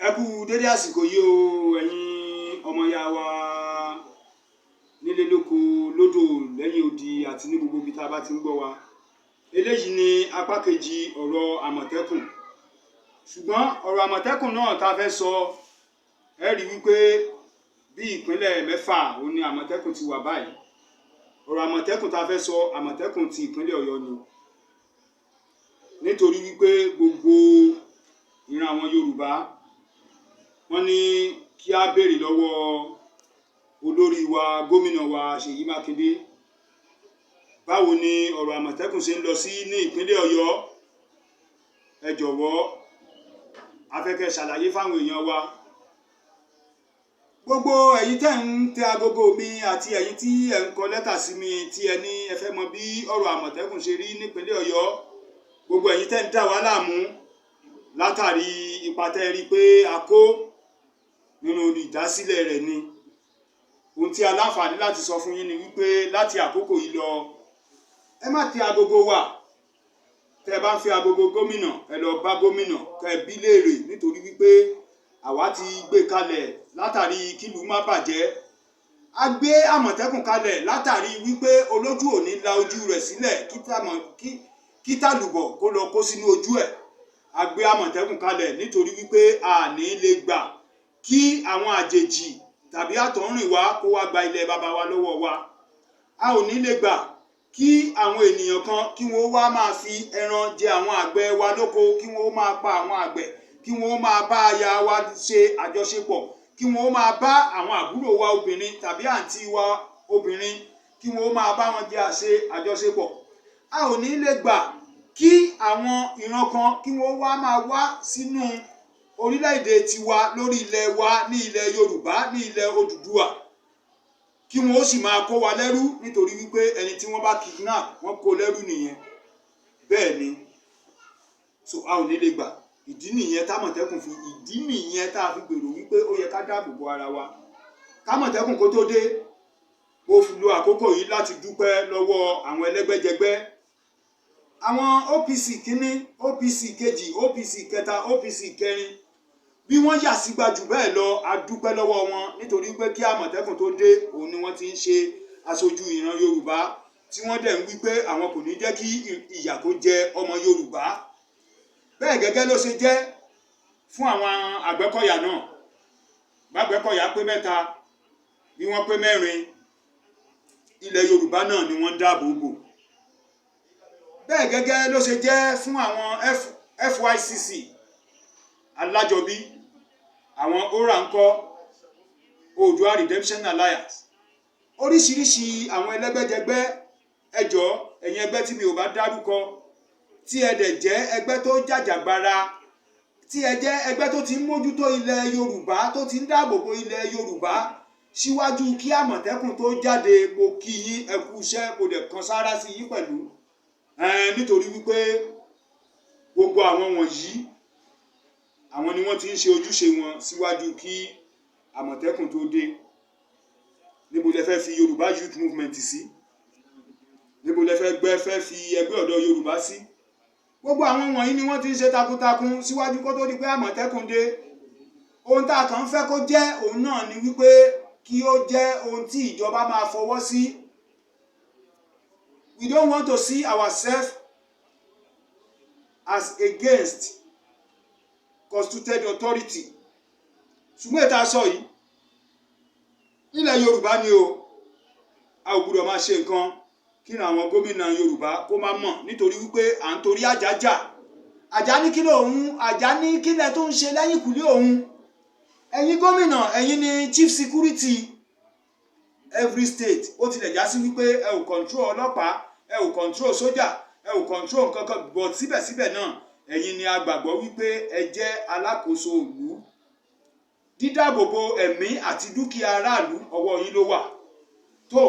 Ẹ kú dédé àsìkò yìí o, ẹ̀yin ọmọ ya wa nílé lóko lódò lẹ́yìn odi àti ní gbogbo ibi tá a bá ti ń gbọ́ wa. Eléyìí ni apá kejì ọ̀rọ̀ Àmọ̀tẹ́kùn. Ṣùgbọ́n ọ̀rọ̀ Àmọ̀tẹ́kùn náà tá a fẹ́ sọ, ẹ rí wípé bí ìpínlẹ̀ 6 òun ni Àmọ̀tẹ́kùn ti wà báyìí. Ọ̀rọ̀ Àmọ̀tẹ́kùn tá a fẹ́ sọ, Àmọ̀tẹ́kùn ti ìpínlẹ̀ Ọ̀yọ́ ni. Nítorí wípé gbogbo ìran àwọn Yorùbá wọ́n ní kí a béèrè lọ́wọ́ olórí wa gómìnà wa Ṣèyí Mákindé báwo ni ọ̀rọ̀ Àmọ̀tẹ́kùn ṣe ń lọ sí ní ìpínlẹ̀ Ọ̀yọ́. Ẹ jọ̀wọ́ a fẹ́ kẹ́ ṣàlàyé fáwọn èèyàn wa. Gbogbo ẹ̀yin tẹ́ ń tẹ agogo mi àti ẹ̀yin tí ẹ ń kọ lẹ́tà sí mi tí ẹ ní ẹ fẹ́ mọ bí ọ̀rọ̀ Àmọ̀tẹ́kùn ṣe rí nípínlẹ̀ Ọ̀yọ́. Gbogbo ẹ̀yin tẹ́ ń dà wá láàmú látàrí ipa tẹ́ rí pé a kó nínú ìdásílẹ̀ rẹ̀ ni. Ohun tí a láǹfààní láti sọ fún yín ni wípé láti àkókò yìí lọ ẹ má tẹ agogo wa. Tẹ́ bá ń fi agogo gómìnà ẹ lọ bá gómìnà kẹ́ bí léèrè, nítorí wípé àwa ti gbé kalẹ̀ látàrí kílù má bàjẹ́. A gbé Àmọ̀tẹ́kùn kalẹ̀ látàrí wípé olójú ò ní la ojú rẹ̀ sílẹ̀ kí tàlùbọ̀ kó lọ kó sínú ojú ẹ̀. A gbé Àmọ̀tẹ́kùn kalẹ̀ nítorí wípé a ní lè gbà kí àwọn àjèjì tàbí àtọ̀húnrìnwá kó wá gba ilẹ̀ baba wa lọ́wọ́ wa. A ò ní lè gbà kí àwọn ènìyàn kan kí wọ́n wá máa fi ẹran jẹ àwọn àgbẹ̀ wa lóko, kí wọ́n máa pa àwọn àgbẹ̀, kí wọ́n máa bá aya wa ṣe àjọṣepọ̀, kí wọ́n máa bá àwọn àbúrò wa obìnrin tàbí àǹtí wa obìnrin, kí wọ́n máa bá wọn jẹ àjọṣepọ̀. A ò ní lè gbà kí àwọn ìran kan kí wọ́n wá máa wá sínú orílẹ̀-èdè tiwa lórí ilẹ̀ wa ní ilẹ̀ Yorùbá ní ilẹ̀ Odùduwà, kí wọ́n ó sì máa kó wa lẹ́rú nítorí wípé ẹni tí wọ́n bá kidnap wọ́n kó lẹ́rú nìyẹn. Bẹ́ẹ̀ ni, so a ò ní lè gbà. Ìdí nìyẹn t'Àmọ̀tẹ́kùn ìdí nìyẹn tá a fi gbèrò wípé ó yẹ ká dáàbò bo ara wa. K'Àmọ̀tẹ́kùn kó tó dé, mo fi lo àkókò yìí láti dúpẹ́ lọ́wọ́ àwọn ẹlẹ́gbẹ́jẹgbẹ́, àwọn OPC kínní, OPC kejì, OPC kẹta, OPC kẹrin, bí wọ́n yà sígbà jù bẹ́ẹ̀ lọ, a dúpẹ́ lọ́wọ́ wọn nítorí pé kí Àmọ̀tẹ́kùn tó dé òun ni wọ́n ti ń ṣe aṣojú ìran Yorùbá, tí wọ́n dẹ̀ ń wí pé àwọn kò ní jẹ́ kí ìyà kó jẹ ọmọ Yorùbá. Bẹ́ẹ̀ gẹ́gẹ́ ló ṣe jẹ́ fún àwọn Àgbẹ̀kọ̀yà náà. B'Àgbẹ̀kọ̀yà pé 3 bí wọ́n pé 4, ilẹ̀ Yorùbá náà ni wọ́n dáàbò bò. Bẹ́ẹ̀ gẹ́gẹ́ ló ṣe jẹ́ fún àwọn FYCC alájọbí, àwọn Orankọ, Oòduà Redemption Alliance, oríṣiríṣi àwọn ẹlẹ́gbẹ́jẹgbẹ́. Ẹ jọ̀ọ́ ẹ̀yin ẹgbẹ́ tí mi ò bá dárúkọ, tí ẹ dẹ̀ jẹ́ ẹgbẹ́ tó jàjàgbara, tí ẹ jẹ́ ẹgbẹ́ tó ti ń mójútó ilẹ̀ Yorùbá, tó ti ń dáàbò bo ilẹ̀ Yorùbá síwájú kí Àmọ̀tẹ́kùn tó jáde, mo kí yín ẹ kú iṣẹ́, mo dẹ̀ kan sáárá sí yín pẹ̀lú. Nítorí wípé gbogbo àwọn wọ̀nyí àwọn ni wọ́n ti ń ṣe ojúṣe wọn síwájú kí Àmọ̀tẹ́kùn tó dé. Níbo lẹ fẹ́ fi Yorùbá Youth Movement sí? Níbo lẹ fẹ́ fi ẹgbẹ́ ọ̀dọ́ Yorùbá sí? Gbogbo àwọn wọ̀nyí ni wọ́n ti ń ṣe takuntakun síwájú kó tó di pé Àmọ̀tẹ́kùn dé. Ohun tá a kàn ń fẹ́ kó jẹ́ òun náà ni wípé kí ó jẹ́ ohun tí ìjọba máa fọwọ́ sí. We don't want to see ourselves as against constituted authority. Ṣùgbọ́n ètò aṣọ yìí nílẹ̀ Yorùbá ni o, a ò gbúdọ̀ máa ṣe nǹkan kí ni àwọn gómìnà Yorùbá kó má mọ̀, nítorí wípé à ń torí àjà jà. Àjà ní kí lòun, àjà ní kílẹ̀ tó ń ṣe lẹ́yìn kùlé òun. Ẹ̀yin gómìnà, ẹ̀yin ni chief security every state. Ó tilẹ̀ já sí wípé ẹ ò control ọlọ́pàá, ẹ ò control sójà, ẹ ò control nǹkan kan, but síbẹ̀síbẹ̀ náà ẹ̀yin ni a gbàgbọ́ wípé ẹ jẹ́ alákòóso ìlú. Dídáàbòbò ẹ̀mí àti dúkìá aráàlú ọwọ́ yín ló wà. Tó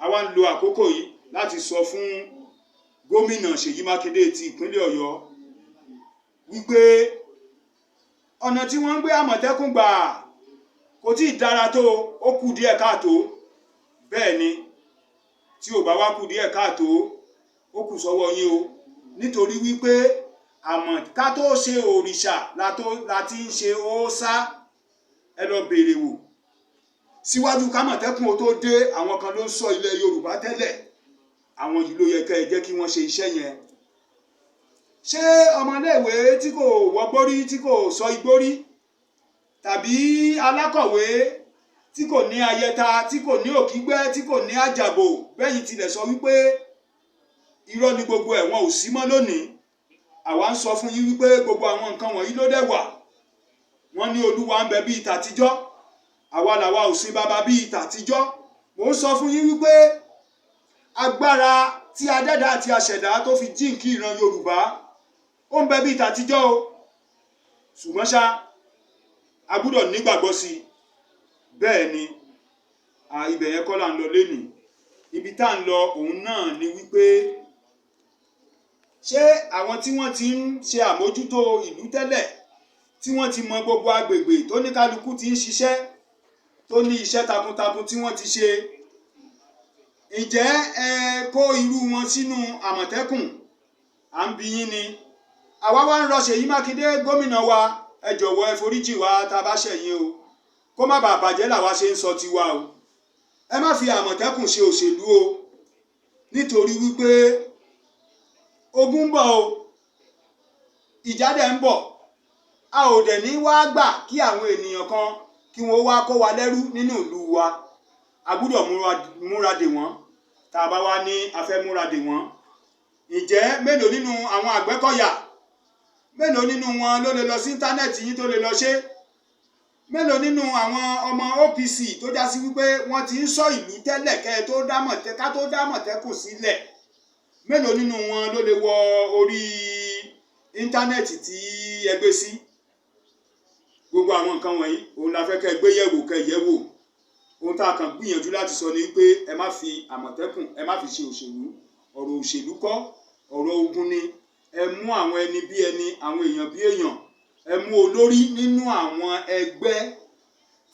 àwa ń lo àkókò yìí láti sọ fún gómìnà Ṣèyí Mákindé ti ìpínlẹ̀ Ọ̀yọ́ wípé ọ̀nà tí wọ́n ń gbé Àmọ̀tẹ́kùn gbà kò tí ì dára tó, ó kù díẹ̀ káàtó. Bẹ́ẹ̀ ni, tí ò bá wá kù díẹ̀ káàtó, ó kù sọ́wọ́ yín o, nítorí wípé àmọ́ ká tó ṣe òrìṣà la ti ń ṣe òòṣà. Ẹ lọ béèrè wò síwájú k'Àmọ̀tẹ́kùn ó tó dé. Àwọn kan ló ń sọ ilẹ̀ Yorùbá tẹ́lẹ̀, àwọn yìí ló yẹ kẹ́ ẹ jẹ́ kí wọ́n ṣe iṣẹ́ yẹn. Ṣé ọmọléèwé tí kò wọgbórí, tí kò sọ igbórí, tàbí alákọ̀wé tí kò ní ayẹta, tí kò ní òkígbẹ́, tí kò ní àjàbò, bẹ́yìn tilẹ̀ sọ wípé irọ́ ni gbogbo ẹ̀, wọn ò sí mọ́ lónìí. Àwa ń sọ fún yín wípé gbogbo àwọn nǹkan wọ̀nyí ló dẹ̀ wà. Wọ́n ní Olúwa ń bẹ bíi tàtijọ́, àwa làwa ò sin baba bíi tàtijọ́. Mò ń sọ fún yín wípé agbára tí adẹ́dàá àti aṣẹ̀dá tó fi jíǹkí ìran Yorùbá ó ń bẹ bíi tàtijọ́ o. Ṣùgbọ́n ṣá a gbúdọ̀ nígbàgbọ́ sí i. Bẹ́ẹ̀ ni ibẹ̀ yẹn kọ́ là ń lọ lénìí. Ibi tá à ń lọ òun náà ni wípé ṣé àwọn tí wọ́n ti ń ṣe àmójútó ìlú tẹ́lẹ̀, tí wọ́n ti mọ gbogbo agbègbè tó ní kálukú ti ń ṣiṣẹ́, tó ní iṣẹ́ takuntakun tí wọ́n ti ṣe, ǹjẹ́ ẹ kó irú wọn sínú Àmọ̀tẹ́kùn? À ń bi yín ni. Àwa wá ń rọ Ṣèyí Mákindé gómìnà wa, ẹ jọ̀wọ́ ẹ foríjì wa tá a bá ṣẹ̀yìn o, kó má bàa bàjẹ́ làwa ṣe ń sọ tiwa o. Ẹ má fi Àmọ̀tẹ́kùn ṣe òṣèlú o, nítorí wípé ogun ń bọ̀ o, ìjà dẹ̀ ń bọ̀. A ò dẹ̀ ní wá gbà kí àwọn ènìyàn kan kí wọ́n wá kó wa lẹ́rú nínú ìlú wa. A gbúdọ̀ múra dè wọ́n. Tá a bá wá ní a fẹ́ múra dè wọ́n, ǹjẹ́ mélòó nínú àwọn Àgbẹ̀kọ̀yà, mélòó nínú wọn ló lè lọ sí íńtánẹ́ẹ̀tì yín tó lè lọ ṣe? Mélòó nínú àwọn ọmọ OPC tó já sí wípé wọ́n ti ń sọ ìlú tẹ́lẹ̀ ká tó dá Àmọ̀tẹ́kùn sílẹ̀, mélòó nínú wọn ló lè wọ orí íńtánẹ́ẹ̀tì tí ẹ gbé sí? Gbogbo àwọn nǹkan wọ̀nyí òun la fẹ́ kẹ́ gbé yẹ̀wò, kẹ́ yẹ̀ wò. Ohun tá a kàn gbìyànjú láti sọ ni wípé ẹ má fi Àmọ̀tẹ́kùn, ẹ má fi ṣe òṣèlú. Ọ̀rọ̀ òṣèlú kọ́, ọ̀rọ̀ ogun ni. Ẹ mú àwọn ẹni bí ẹni, àwọn èèyàn bí èèyàn. Ẹ mú olórí nínú àwọn ẹgbẹ́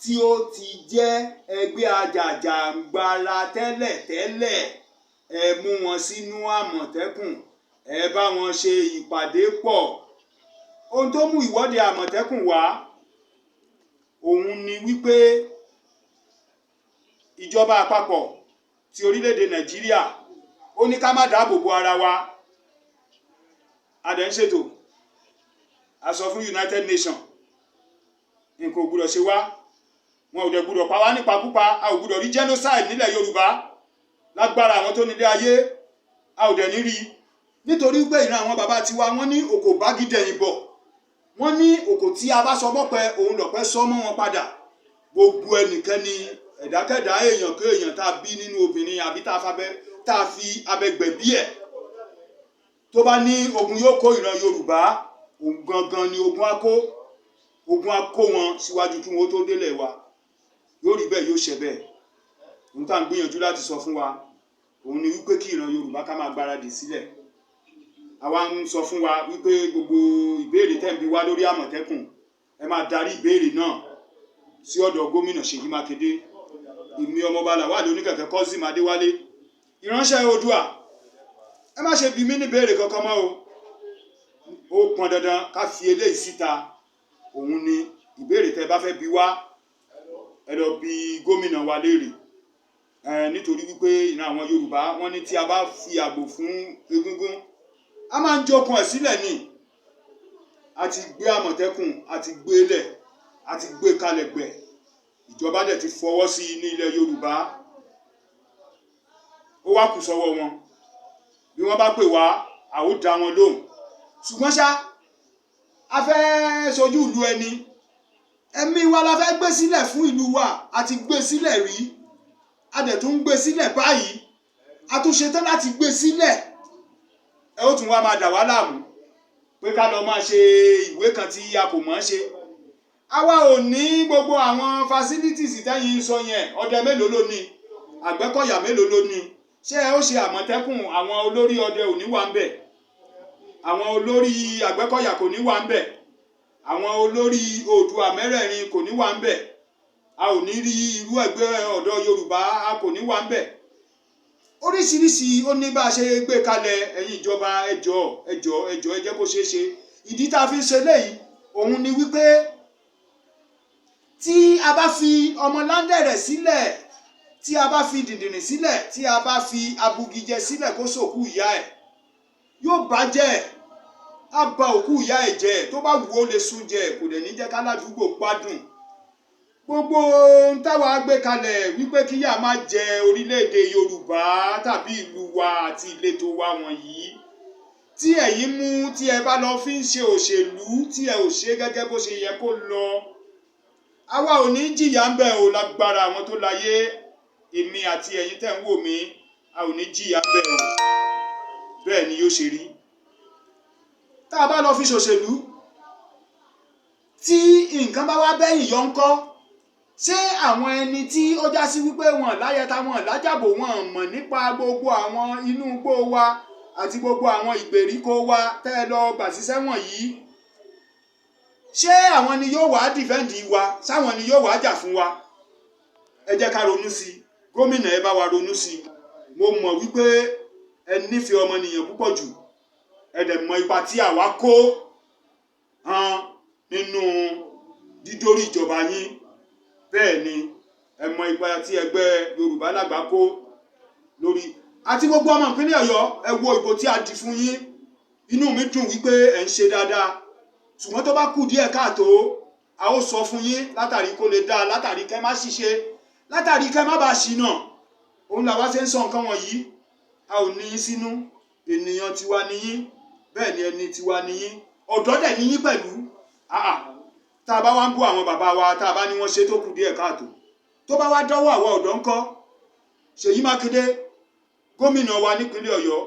tí ó ti jẹ́ ẹgbẹ́ ajàjàǹgbara tẹ́lẹ̀. Ẹ mú wọn sínú Àmọ̀tẹ́kùn. Ẹ bá wọn ṣe ìpàdé pọ̀. Ohun tó mú ìwọ́de Àmọ̀tẹ́kùn wá òun ni wípé ìjọba àpapọ̀ ti orílẹ̀-èdè Nàìjíríà ó ní ká má dáàbò bo ara wa. A dẹ̀ ń ṣètò, a sọ fún United Nations nǹkan ò gbúdọ̀ ṣe wá, wọn ò dẹ̀ gbúdọ̀ pa wá nípakúpa, a ò gbúdọ̀ rí genocide nílẹ̀ Yorùbá lágbára àwọn tó nílé ayé, a ò dẹ̀ ní rí. Nítorí pé ìran àwọn bàbá tiwa wọ́n ní òkò bágídẹ̀yìn bọ̀, wọ́n ní òkò tí a bá sọ mọ́pẹ òun lọ̀pẹ sọ mọ́ wọn padà. Gbogbo ẹnikẹ́ni, ẹ̀dákẹ́dá, èèyàn kéèyàn tá a bí nínú obìnrin àbí tá a fi abẹ gbẹ̀bí ẹ̀, tó bá ní ogun yóò kó ìran Yorùbá, òun gangan ni ogun á kó wọn síwájú kí wọn ó tó délẹ̀ wa. Yóò rí bẹ́ẹ̀, yóò ṣẹ bẹ́ẹ̀. Ohun tá à ń gbìyànjú láti sọ fún wa òun ni wípé kí ìran Yorùbá ká máa gbáradì sílẹ̀. Àwa ń sọ fún wa wípé gbogbo ìbéèrè tẹ́ ń bi wá lórí Àmọ̀tẹ́kùn, ẹ máa darí ìbéèrè náà sí ọ̀dọ̀ gómìnà Ṣèyí Mákindé. Èmi ọmọọba Làwálì Oníkẹ̀kẹ́ Kọ́sìm Adéwálé, ìránṣẹ́ Oòduà. Ẹ má ṣe bi mí ní ìbéèrè kankan mọ́ o. Ó pọn dandan ká fi eléyìí síta. Òun ni ìbéèrè tẹ́ bá fẹ́ bi wá, ẹ lọ bi gómìnà wa léèrè. Nítorí wípé ìran àwọn Yorùbá wọ́n ní tí a bá fi àgbò fún egúngún, a máa ń jókun ẹ̀ sílẹ̀ ni. A ti gbé Àmọ̀tẹ́kùn, a ti gbé lẹ̀, a ti gbé kalẹ̀ gbẹ̀. Ìjọba dẹ̀ ti fọwọ́ sí ní ilẹ̀ Yorùbá. Ó wá kù sọ́wọ́ wọn. Bí wọ́n bá pè wá, a ó dá wọn lóhùn. Ṣùgbọ́n ṣá, a fẹ́ sojú ìlú ẹni. Ẹ̀mí wa la fẹ́ gbé sílẹ̀ fún ìlú wa. A ti gbé sílẹ̀ rí. A dẹ̀ tún ń gbé sílẹ̀ báyìí. A tún ṣetán láti gbé sílẹ̀. Ẹ ó tún wá máa dà wá láàmú pé ká lọ máa ṣe ìwé kan tí a kò mọ̀ ṣe. Àwa ò ní gbogbo àwọn facilities tẹ́yìn sọ yẹn. Ọdẹ mélòó ló ní? Àgbẹ̀kọ̀yà mélòó ló ní? Ṣé ẹ ó ṣe Àmọ̀tẹ́kùn, àwọn olórí ọdẹ ò ní wà ń bẹ̀? Àwọn olórí Àgbẹ̀kọ̀yà kò ní wà ń bẹ̀? Àwọn olórí Oòduà mẹ́rẹ̀ẹ̀rin kò ní wà ń bẹ̀? A ò ní rí irú ẹgbẹ́ ọ̀dọ́ Yorùbá, a kò ní wà ń bẹ̀? Oríṣiríṣi ó ní bá a ṣe gbé kalẹ̀. Ẹ̀yin ìjọba, ẹ jọ̀ọ́ ẹ jẹ́ kó ṣeé ṣe. ìdí tá a fi ń ṣe léyìí òun ni wípé tí a bá fi ọmọ láńdẹ̀rẹ̀ sílẹ̀, tí a bá fi dìndìnrìn sílẹ̀, tí a bá fi abugijẹ sílẹ̀ kó sòkú ìyá ẹ̀, yóò bàjẹ́, á ba òkú ìyá ẹ̀ jẹ́, tó bá wù ó lè sun jẹ, kò dẹ̀ ní jẹ́ ká ládùúgbò gbádùn. Gbogbo ohun táwa gbé kalẹ̀ wípé kíyà má jẹ orílẹ̀-èdè Yorùbá tàbí ìlú wa àti ìletò wa wọ̀nyí, tí ẹ̀yin mú tí ẹ bá lọ fi ń ṣe òṣèlú, tí ẹ ò ṣe gẹ́gẹ́ bó ṣe yẹ kó lọ, àwa ò ní jìyà ń bẹ̀ ò lágbára àwọn tó láyé. Èmi àti ẹ̀yin tẹ́ ń wò mí, a ò ní jìyà ń bẹ̀ ò. Bẹ́ẹ̀ ni yóò ṣe rí. Tá a bá lọ fi ṣòṣèlú, tí nǹkan bá wá bẹ́yìn yọ ńkọ́, ṣé àwọn ẹni tí ó já sí wípé wọn láyẹta wọn lájàbò wọn mọ̀ nípa gbogbo àwọn inú igbó wa àti gbogbo àwọn ìgbèríko wa tẹ́ ẹ lọ gbà síṣẹ́ wọ̀nyí, ṣé àwọn ni yóò wá dìfẹ́ǹdì wa? Ṣáwọn ni yóò wá jà fún wa? Ẹ jẹ́ ká ronú sí i. Gómìnà ẹ bá wa ronú sí i. Mo mọ̀ wípé ẹ nífẹ̀ẹ́ ọmọnìyàn púpọ̀ jù, ẹ dẹ̀ mọ ipa tí àwa kó hàn nínú dídórí ìjọba yín. Bẹ́ẹ̀ ni ẹ mọ ipa tí ẹgbẹ́ Yorùbá Lágbà kó lórí àti gbogbo ọmọ ìpínlẹ̀ Ọ̀yọ́. Ẹ wo ìbò tí a dì fún yín, inú mi dùn wípé ẹ ń ṣe dáadáa, ṣùgbọ́n tó bá kù díẹ̀ káàtó, a ó sọ fún yín látàrí kó lè dáa, látàrí kẹ́ má ṣiṣẹ́, látàrí kẹ́ má bàa ṣìnà. Òun làwa ṣe ń sọ nǹkan wọ̀nyí. A ò ní yín sínú, ènìyàn tiwa ni yín, bẹ́ẹ̀ ni ẹni tiwa ni yín, ọ̀dọ́ dẹ̀ ni yín pẹ̀lú. Tá a bá wá ń bú àwọn bàbá wa, tá a bá ní wọ́n ṣe tó kù díẹ̀ káàtó, tó bá wá dọ́wọ́ àwa ọ̀dọ́ ńkọ́? Ṣèyí Mákindé, gómìnà wa nípínlẹ̀ Ọ̀yọ́,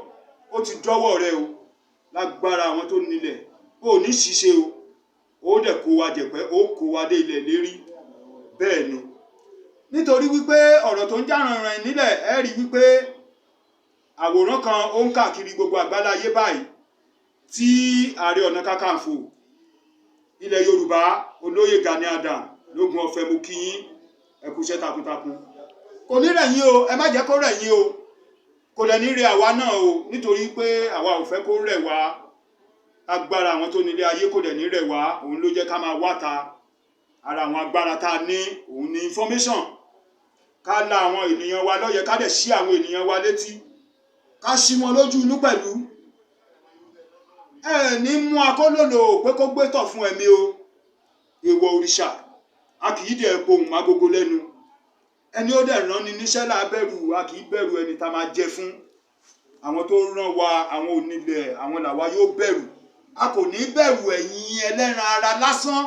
ó ti dọ́wọ́ rẹ o, lágbára àwọn tó nílẹ̀. Ó ní ṣìṣe o, ó dẹ̀ kó wa jẹ̀pẹ́, ó kó wa dé ilẹ̀ lérí. Bẹ́ẹ̀ ni, nítorí wípé ọ̀rọ̀ tó ń jà rànràn nílẹ̀, ẹ rí wípé àwòrán kan ó ń káàkiri gbogbo àgbáláyé báyìí, tí Ààrẹ Ọ̀nà Kakanfò ilẹ̀ Yorùbá Olóyè Gani Adams lógun ọ̀fẹ́ mú kí yín, ẹ kú iṣẹ́ takuntakun. Kò ní rẹ̀ yín o, ẹ má jẹ́ kó rẹ̀ yín o, kò dẹ̀ ní rẹ̀ àwa náà o, nítorí pé àwa ò fẹ́ kó rẹ̀ wá. Agbára àwọn tó nílé ayé kò dẹ̀ ní rẹ̀ wá, òun ló jẹ́ ká máa wáta. Ara àwọn agbára tá a ní òun ni information. Ká la àwọn ènìyàn wa lóye, ká dẹ̀ ṣí àwọn ènìyàn wa létí, ká ṣí wọn lójú inú pẹ̀lú. Ẹ ní mú akólòlò pé kó gbé tọ̀ fún ẹ̀mí o. Èèwọ̀ òrìṣà, a kì í dẹ̀ pohùn mágogo lẹ́nu. Ẹni ó dẹ̀ rán ni níṣẹ́ là bẹ̀rù, a kì í bẹ̀rù ẹni tá máa jẹ fún. Àwọn tó rán wa, àwọn onílẹ̀, àwọn làwa yóò bẹ̀rù. A kò ní bẹ̀rù ẹ̀yin ẹlẹ́ran ara lásán.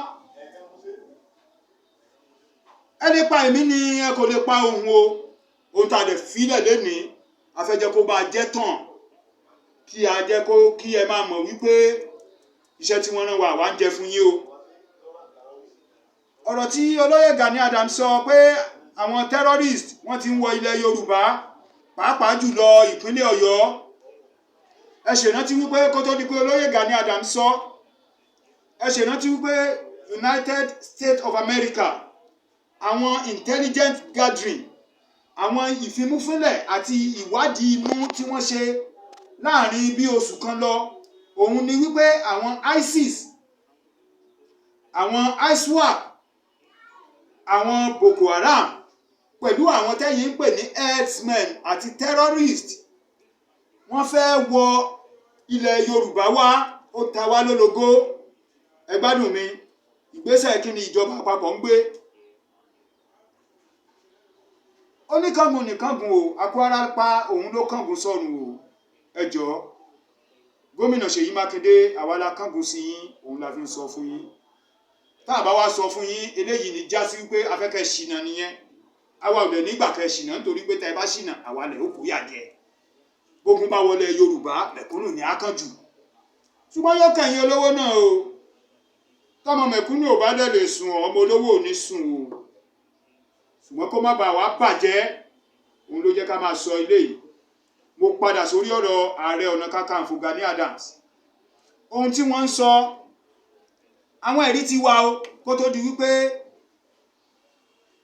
Ẹ lè pa èmi ni, ẹ kò lè pa òun o. Ohun tá a dẹ̀ fílẹ̀ lénìí, a fẹ́ jẹ́ kó bá jẹ́ tán, kí a jẹ́ kó kí ẹ máa mọ̀ wípé iṣẹ́ tí wọ́n rán wa wá ń jẹ fún yín o. Ọ̀rọ̀ tí Olóyè Gani Adams sọ pé àwọn terrorist wọ́n ti ń wọ ilẹ̀ Yorùbá, pàápàá jùlọ ìpínlẹ̀ Ọ̀yọ́. Ẹ ṣèrántí wípé kó tó di pé Olóyè Gani Adams sọ, ẹ ṣèrántí wípé United States of America, àwọn intelligent gathering, àwọn ìfimúfínlẹ̀ àti ìwádìí inú tí wọ́n ṣe láàrin bí oṣù kan lọ, òun ni wípé àwọn ISIS, àwọn ISWAP, àwọn Boko Haram pẹ̀lú àwọn tẹ́yìn ń pè ní herdsmen àti terrorist, wọ́n fẹ́ wọ ilẹ̀ Yorùbá wá. Ó ta wá lólogó. Ẹ gbádùn mi, ìgbésẹ̀ kí ni ìjọba àpapọ̀ ń gbé? Ó ní kángun nìkangun o, Akwara pa òun ló kángun sọ́run o. Ẹ jọ̀ọ́, gómìnà Ṣèyí Mákindé, àwa la kángun sí yín, òun la fi ń sọ fún yín. Tá a bá wá sọ fún yín, eléyìí ní já sí wípé afẹ́kẹ́ ṣìnà nìyẹn. Àwa ò dẹ̀ nígbà kẹ́ ṣìnà, nítorí pé tẹ́ ẹ bá ṣìnà, àwa lẹ̀ ó kú yà jẹ. Bógun bá wọlé Yorùbá, mẹ̀kúnnù ní àkànjù. Ṣùgbọ́n yóò kẹ̀yìn olówó náà o. Tọ́mọ mẹ̀kúnnù ò bá dẹ̀ lè sùn, ọmọ olówó ò ní sùn o. Ṣùgbọ́n kó má bàa wá bàjẹ́, òun ló jẹ́ ká máa sọ eléyìí. Mo padà sórí ọ̀rọ̀ Ààrẹ Ọ̀nà Kakanfò Gani Adams. Ohun tí wọ́n ń sọ, àwọn ẹ̀rí ti wà o, kó tó di wípé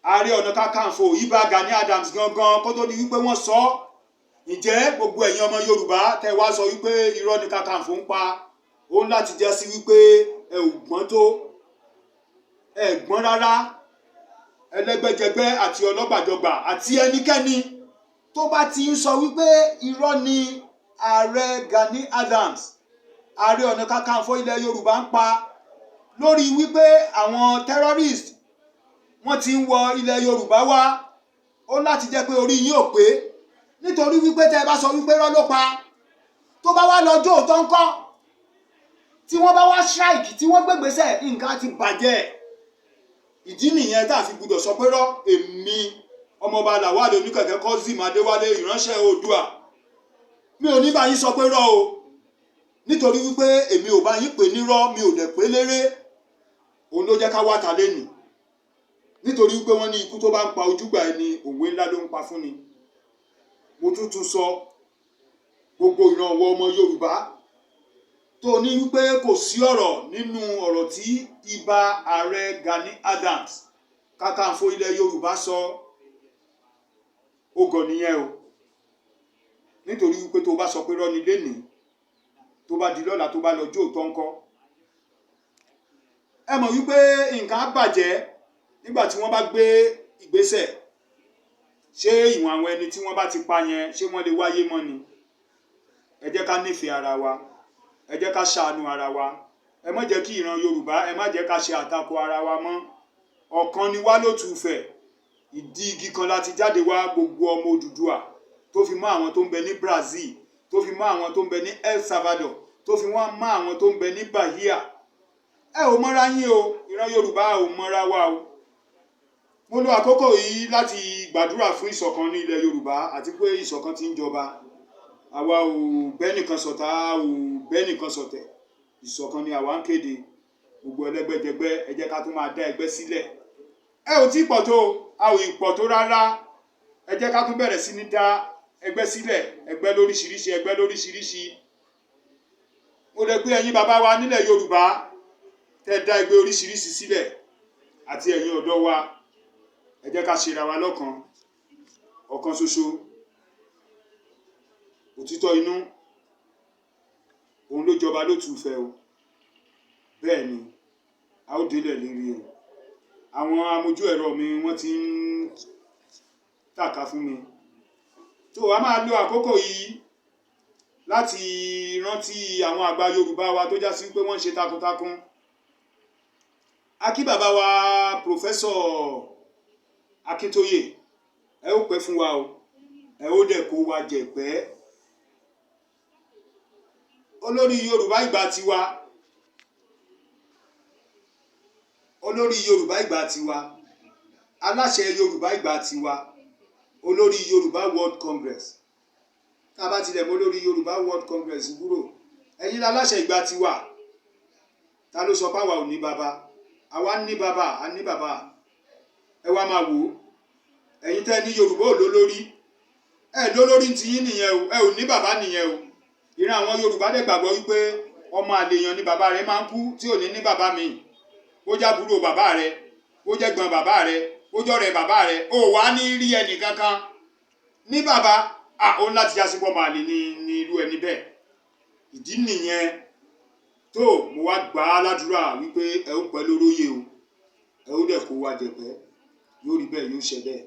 Ààrẹ Ọ̀nà Kakanfò ibà Gani Adams gangan, kó tó di wípé wọ́n sọ. Ǹjẹ́ gbogbo ẹ̀yin ọmọ Yorùbá tẹ́ wá sọ wípé irọ́ ni Kakanfò ń pa, ó ń láti já sí wípé ẹ ò gbọ́n tó, ẹ gbọ́n rárá. Ẹlẹ́gbẹ́jẹgbẹ́ àti ọlọ́gbàjọgbà àti ẹnikẹ́ni tó bá ti ń sọ wípé irọ́ ni ààrẹ Gani Adams, ààrẹ ọ̀nà kakanfò ilẹ̀ Yorùbá ń pa lórí wípé àwọn terrorist wọ́n ti ń wọ ilẹ̀ Yorùbá wá, ó láti jẹ́ pé orí yín ò pé, nítorí wípé tẹ́ ẹ bá sọ wípé irọ́ ló pa, tó bá wá lọ́jọ́ òótọ́ ńkọ́, tí wọ́n bá wá strike, tí wọ́n gbégbèsè, nǹkan ti bàjẹ́. Ìdí nìyẹn tá a fi gbúdọ̀ sọ pé rọ́. Èmi ọmọọba Lawal Oníkẹ̀kẹ́ Kozim Adéwálé, ìránṣẹ́ Oòduà, mi ò ní bá yín sọ pé rọ́ o, nítorí wípé èmi ò bá yín pè ní rọ́, mi ò dẹ̀ pé léré. Òun ló jẹ́ ká wá ta lẹ́nu, nítorí wípé wọ́n ní ikú tó bá ń pa ojúgbà ẹni, òwe ńlá ló ń pa fún ni. Mo tún sọ gbogbo ìrànwọ́ ọmọ Yorùbá tó ní wípé kò sí ọ̀rọ̀ nínú ọ̀rọ̀ tí ibà ààrẹ Gani Adams kakanfò ilẹ̀ Yorùbá sọ, ó gọ̀ nìyẹn o. Nítorí wípé tó bá sọ pé rọ́ ni lénìí, tó bá di lọ́la, tó bá lọ́jọ́ òótọ́ ńkọ́. Ẹ mọ̀ wípé nǹkan á bàjẹ́ nígbà tí wọ́n bá gbé ìgbésẹ̀. Ṣé ìwọ̀n àwọn ẹni tí wọ́n bá ti pa yẹn, ṣé wọ́n lè wáyé mọ́ ni? Ẹ jẹ́ ká nífẹ̀ẹ́ ara wa, ẹ jẹ́ ká ṣàánú ara wa, ẹ má jẹ́ kí ìran Yorùbá, ẹ má jẹ́ ká ṣe àtakò ara wa mọ́. Ọ̀kan ni wá lótùúfẹ̀, ìdí igi kan láti jáde wá, gbogbo ọmọ Odùduwà, tó fi mọ́ àwọn tó ń bẹ ní Brazil, tó fi mọ́ àwọn tó ń bẹ ní El Salvador, tó fi mọ́ àwọn tó ń bẹ ní Bahia. Ẹ ò mọ́ra yín o, ìran Yorùbá ò mọ́ra wa o. Mo lo àkókò yìí láti gbàdúrà fún ìṣọ̀kan ní ilẹ̀ Yorùbá, àti pé ìṣọ̀kan ti ń jọba. Àwa ò bẹ́nìkan ṣọ̀tá, ò bẹ́nìkan ṣọ̀tẹ̀, ìṣọ̀kan ni àwa ń kéde. Gbogbo ẹlẹ́gbẹ́jẹgbẹ́, ẹ jẹ́ ká tún máa dá ẹgbẹ́ sílẹ̀. Ẹ ò tí pọ̀ tó, a ò pọ̀ tó rárá. Ẹ jẹ́ ká tún bẹ̀rẹ̀ sí ní dá ẹgbẹ́ sílẹ̀, ẹgbẹ́ lóríṣiríṣi, ẹgbẹ́ lóríṣiríṣi. Mo rẹ̀ pé ẹ̀yin bàbá wa nílẹ̀ Yorùbá tẹ́ dá ẹgbẹ́ oríṣiríṣi sílẹ̀, àti ẹ̀yin ọ̀dọ́ wa, ẹ jẹ́ ká ṣera wa lọ́kan, ọ̀kan ṣoṣo. Òtítọ́ inú, òun ló jọba lótùúfẹ̀ o. Bẹ́ẹ̀ ni, a ó délẹ̀ lérí o. Àwọn amójú ẹ̀rọ mi wọ́n ti ń tàka fún mi. Tó a máa lo àkókò yìí láti rántí àwọn àgbà Yorùbá wa tó já sí pé wọ́n ń ṣe takuntakun. A kí bàbá wa Pòfẹ́sọ̀ Akíntóyè, ẹ ó pẹ́ fún wa o, ẹ ó dẹ̀ kó wa jẹ̀pẹ́. Olórí Yorùbá ìgbà tiwa, olórí Yorùbá ìgbà tiwa, aláṣẹ Yorùbá ìgbà tiwa, olórí Yorùbá World Congress. Tá a bá tilẹ̀ mọ́ olórí Yorùbá World Congress kúrò, ẹ̀yin láláṣẹ ìgbà tiwa. Ta ló sọ pé àwa ò ní bàbá? Àwa ní bàbá, a ní bàbá. Ẹ wá máa wò ó, ẹ̀yin tẹ́ ní Yorùbá ò lólórí, ẹ lólórí ti yín nìyẹn o, ẹ ò ní bàbá nìyẹn o. Ìran àwọn Yorùbá dẹ̀ gbàgbọ́ wípé ọmọ àlèyàn ni bàbá rẹ̀ máa ń kú tí ò ní ní bàbá mi. Ó jábúrò bàbá rẹ̀, ó jẹ́ gbọ́n bàbá rẹ̀, ó jọ̀rẹ́ bàbá rẹ̀, ó wá ní rí ẹnì kankan ní bàbá. Ó láti jásí pọ́ máa lè ní irú ẹni bẹ́ẹ̀. Ìdí nìyẹn tó mo wá gbà á ládùúrà wípé ẹ ó pẹ́ lóróyè o, ẹ ó dẹ̀ kó wa jẹ̀pẹ́, yóò rí bẹ́ẹ̀, yóò ṣẹ bẹ́ẹ̀.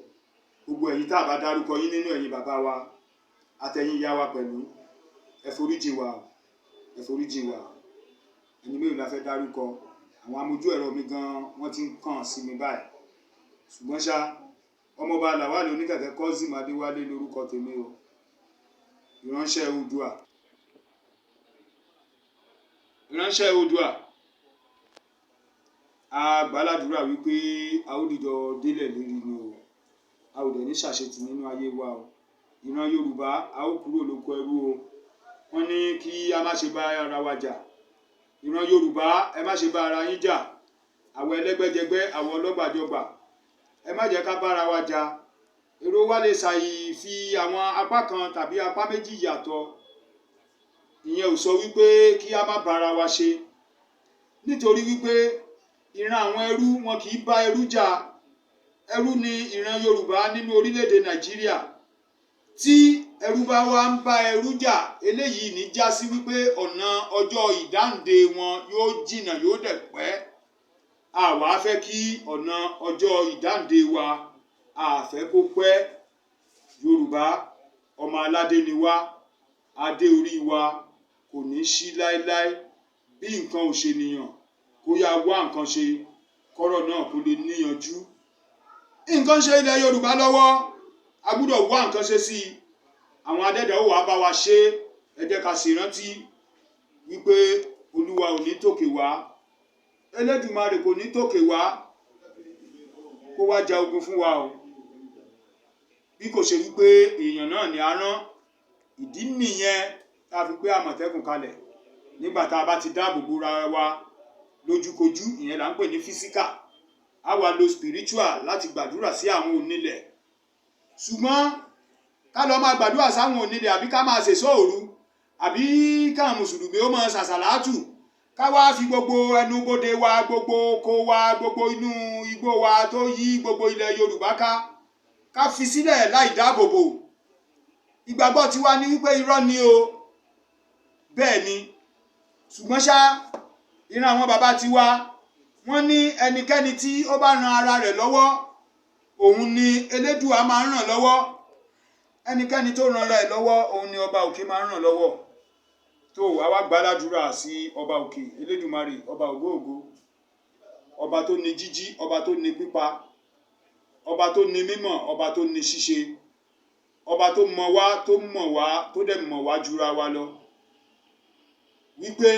Gbogbo ẹ̀yin tá a bá dárúkọ yín nínú ẹ̀yin bàbá wa àtẹ̀yin ìyá wa pẹ̀lú, ẹ foríjì wa, ẹ foríjì wa. Ẹni mélòó la fẹ́ dárúkọ? Àwọn amójú ẹ̀rọ mi gan wọ́n ti ń kàn sí mi báyìí. Ṣùgbọ́n ṣá, ọmọọba Lawal Oníkẹ̀kẹ́ Kozim Adéwálé lórúkọ tèmi o, ìránṣẹ́ Oòduà, ìránṣẹ́ Oòduà. A gbàládùúrà wípé a ó dìjọ délẹ̀ lérí ni o, a ò dẹ̀ ní ṣàṣetì nínú ayé wa o. Ìran Yorùbá, a ó kúrò lóko ẹrú o. Wọ́n ní kí a má ṣe bá ara wa jà. Ìran Yorùbá, ẹ má ṣe bá ara yín jà. Àwọn ẹlẹ́gbẹ́jẹgbẹ́, àwọn ọlọ́gbàjọgbà, ẹ má jẹ́ ká bára wa jà. Èrò wa lè ṣàì fi àwọn apá kan tàbí apá méjì yàtọ̀. Ìyẹn ò sọ wípé kí a má bára wa ṣe. Nítorí wípé ìran àwọn ẹrú wọn kì í bá ẹrú jà. Ẹrú ni ìran Yorùbá nínú orílẹ̀-èdè Nàìjíríà. Tí ẹrú bá wá ń bá ẹrú jà, eléyìí ní já sí wípé ọ̀nà ọjọ́ ìdáǹdè wọn yóò jìnnà yóò dẹ̀ pẹ́. Àwa fẹ́ kí ọ̀nà ọjọ́ ìdáǹdè wa àfẹ́ kó pẹ́. Yorùbá ọmọ aládé ni wá, adé orí wa kò ní ṣí láéláé. Bí nǹkan ò ṣe nìyàn kó yá wá nǹkan ṣe kọ́rọ̀ náà kó lè níyanjú. Nǹkan ṣe ilẹ̀ Yorùbá lọ́wọ́, a gbúdọ̀ wá nǹkan ṣe sí i. Àwọn adẹ́dàá ó wá bá wa ṣe. Ẹ jẹ́ ká sì rántí wípé Olúwa ò ní tòkè wá, Elédùmarè kò ní tòkè wá kó wá ja ogun fún wa o. Bí kò ṣe wípé èèyàn náà ni a rán. Ìdí nìyẹn tá a fi gbé Àmọ̀tẹ́kùn kalẹ̀. Nígbà tá a bá ti dáàbò bo ra wa lójúkojú, ìyẹn là ń pè ní físíkà, a wá lo spiritual láti gbàdúrà sí àwọn onílẹ̀. Ṣùgbọ́n ká lọ máa gbàdúrà sáwọn onílẹ̀ àbí ká máa ṣèṣọ́ òru àbí káwọn mùsùlùmí ó máa ṣàṣàlátù, ká wá fi gbogbo ẹnubodè wa, gbogbo oko wa, gbogbo inú igbó wa tó yí gbogbo ilẹ̀ Yorùbá ká fi sílẹ̀ láì dáàbòbò. Ìgbàgbọ́ tiwa ni wípé irọ́ ni o. Bẹ́ẹ̀ ni. Ṣùgbọ́n ṣá, ìran àwọn bàbá tiwa wọ́n ní ẹnikẹ́ni tí ó bá ran ara rẹ̀ lọ́wọ́, òun ni Elédùà máa ń ràn lọ́wọ́. Ẹnikẹ́ni tó ran ara rẹ̀ lọ́wọ́, òun ni ọba òkè máa ń ràn lọ́wọ́. Tó àwa gbàládùra sí ọba òkè Elédùmarè, ọba ògóògó, ọba tó ní jíjí, ọba tó ní pípa, ọba tó ní mímọ̀, ọba tó ní ṣíṣe, ọba tó mọ̀ wá, tó dẹ̀ mọ̀ wá jura wa lọ. Wípé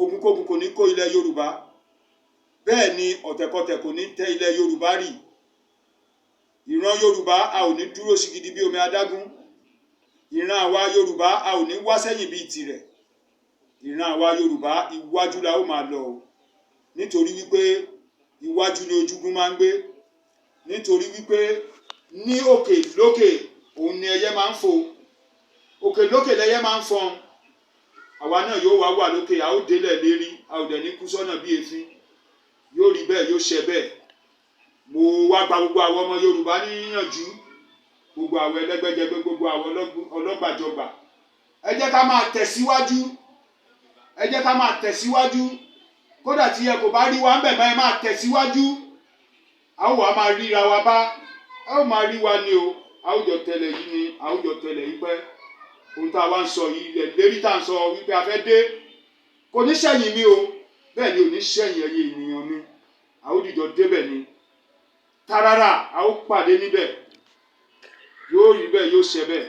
ogunkógun kò ní kó ilẹ̀ Yorùbá, bẹ́ẹ̀ ni ọ̀tẹ̀kọ̀tẹ̀ kò ní tẹ ilẹ̀ Yorùbá rì. Ìran Yorùbá a ò ní dúró sí gidi bí omi adágún. Ìran àwa Yorùbá a ò ní wá sẹ́yìn bíi tirẹ̀. Ìran àwa Yorùbá iwájú la ó máa lọ o. Nítorí wípé iwájú ni ojúgun máa ń gbé. Nítorí wípé ní òkè lókè òun ni ẹyẹ máa ń fò. Òkè lókè lẹyẹ máa ń fọn. Àwa náà yóò wá wà lókè, a ó délẹ̀ lérí, a ò dẹ̀ ní kú sọ́nà bí èéfín. Yóò rí bẹ́ẹ̀, yóò ṣẹ bẹ́ẹ̀. Mo wá gba gbogbo àwọn ọmọ Yorùbá níyànjú, gbogbo àwọn ẹlẹ́gbẹ́jẹgbẹ́, gbogbo àwọn ọlọ́gbàjọgbà. Ẹ jẹ́ ká máa tẹ̀síwájú. Ẹ jẹ́ ká máa tẹ̀síwájú. Kódà tí ẹ kò bá rí wa ń bẹ̀ báyìí, máa tẹ̀síwájú. A ó wá máa ríra wa bá. A ó máa rí wa ni o. A ó jọ tẹ̀lẹ̀ yìí ni, a ó jọ tẹ̀lẹ̀ yìí pẹ́. Ohun tá a wá ń sọ yìí, ilẹ̀ lérí tá à ń sọ wípé a fẹ́ dé. Kò ní ṣẹ̀yìn mi o. Bẹ́ẹ̀ ni ò ní ṣẹ̀yìn ẹ̀yin ènìyàn mi. A ó dìjọ débẹ̀ ni. Tarara, a ó pàdé níbẹ̀. Yóò rí bẹ́ẹ̀, yóò ṣẹ bẹ́ẹ̀.